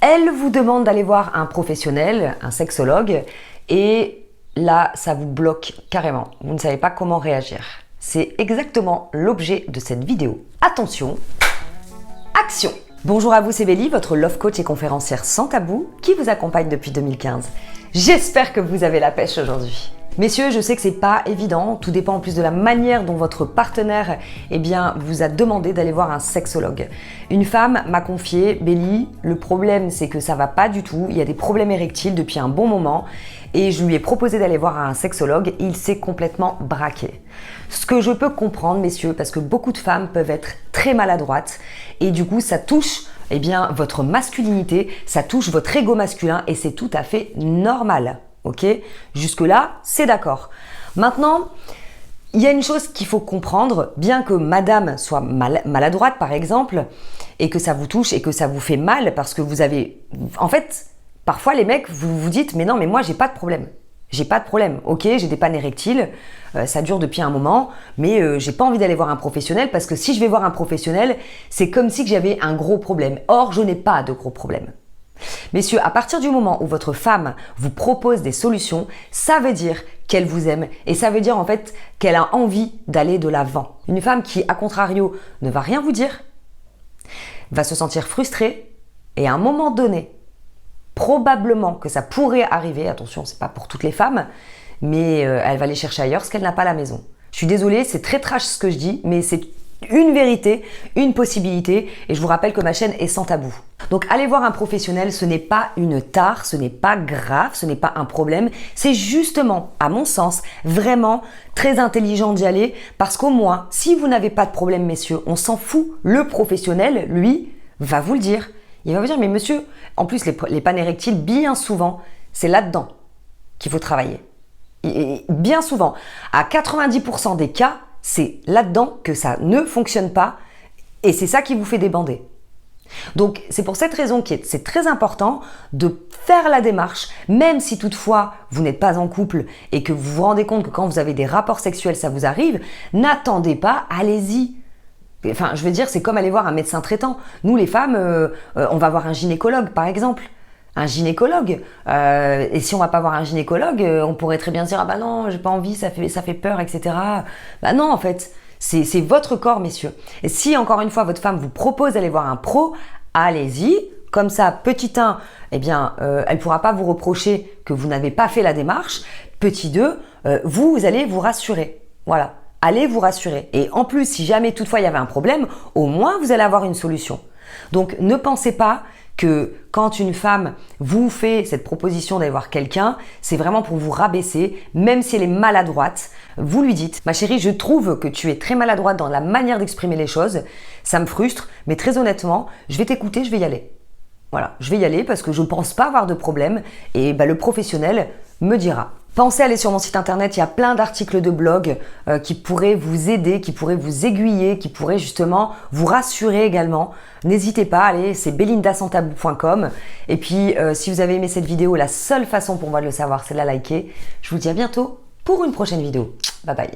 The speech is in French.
Elle vous demande d'aller voir un professionnel, un sexologue, et là, ça vous bloque carrément. Vous ne savez pas comment réagir. C'est exactement l'objet de cette vidéo. Attention, action! Bonjour à vous, c'est Bélie, votre love coach et conférencière sans tabou qui vous accompagne depuis 2015. J'espère que vous avez la pêche aujourd'hui. Messieurs, je sais que c'est pas évident, tout dépend en plus de la manière dont votre partenaire vous a demandé d'aller voir un sexologue. Une femme m'a confié, Bélie, le problème c'est que ça va pas du tout, il y a des problèmes érectiles depuis un bon moment et je lui ai proposé d'aller voir un sexologue et il s'est complètement braqué. Ce que je peux comprendre, messieurs, parce que beaucoup de femmes peuvent être très maladroites et du coup ça touche votre masculinité, ça touche votre ego masculin et c'est tout à fait normal. Ok, jusque-là, c'est d'accord. Maintenant, il y a une chose qu'il faut comprendre, bien que madame soit maladroite par exemple, et que ça vous touche et que ça vous fait mal parce que vous avez... En fait, parfois les mecs, vous vous dites, mais non, mais moi j'ai pas de problème. J'ai pas de problème, ok, j'ai des pannes érectiles, ça dure depuis un moment, mais j'ai pas envie d'aller voir un professionnel parce que si je vais voir un professionnel, c'est comme si j'avais un gros problème. Or, je n'ai pas de gros problème. Messieurs, à partir du moment où votre femme vous propose des solutions, ça veut dire qu'elle vous aime et ça veut dire en fait qu'elle a envie d'aller de l'avant. Une femme qui, à contrario, ne va rien vous dire, va se sentir frustrée et à un moment donné, probablement que ça pourrait arriver, attention, c'est pas pour toutes les femmes, mais elle va aller chercher ailleurs parce qu'elle n'a pas la maison. Je suis désolée, c'est très trash ce que je dis, mais c'est une vérité, une possibilité et je vous rappelle que ma chaîne est sans tabou. Donc aller voir un professionnel, ce n'est pas une tare, ce n'est pas grave, ce n'est pas un problème, c'est justement, à mon sens, vraiment très intelligent d'y aller parce qu'au moins, si vous n'avez pas de problème messieurs, on s'en fout, le professionnel, lui, va vous le dire. Il va vous dire, mais monsieur, en plus les pannes érectiles, bien souvent, c'est là-dedans qu'il faut travailler. Et bien souvent, à 90% des cas, c'est là-dedans que ça ne fonctionne pas et c'est ça qui vous fait débander. Donc c'est pour cette raison que c'est très important de faire la démarche, même si toutefois vous n'êtes pas en couple et que vous vous rendez compte que quand vous avez des rapports sexuels ça vous arrive, n'attendez pas, allez-y. Enfin je veux dire c'est comme aller voir un médecin traitant. Nous les femmes, on va voir un gynécologue par exemple. Un gynécologue. Et si on va pas voir un gynécologue, on pourrait très bien dire ah bah non, j'ai pas envie, ça fait peur, etc. Bah non en fait, c'est votre corps, messieurs. Et si encore une fois votre femme vous propose d'aller voir un pro, allez-y. Comme ça, petit 1, elle pourra pas vous reprocher que vous n'avez pas fait la démarche. Petit 2, vous allez vous rassurer. Voilà, allez vous rassurer. Et en plus, si jamais toutefois il y avait un problème, au moins vous allez avoir une solution. Donc ne pensez pas que quand une femme vous fait cette proposition d'aller voir quelqu'un, c'est vraiment pour vous rabaisser, même si elle est maladroite. Vous lui dites, ma chérie, je trouve que tu es très maladroite dans la manière d'exprimer les choses, ça me frustre, mais très honnêtement, je vais t'écouter, je vais y aller. Voilà, je vais y aller parce que je ne pense pas avoir de problème et le professionnel me dira. Pensez à aller sur mon site internet, il y a plein d'articles de blog qui pourraient vous aider, qui pourraient vous aiguiller, qui pourraient justement vous rassurer également. N'hésitez pas, allez, c'est belindasantabou.com. Et puis, si vous avez aimé cette vidéo, la seule façon pour moi de le savoir, c'est de la liker. Je vous dis à bientôt pour une prochaine vidéo. Bye bye.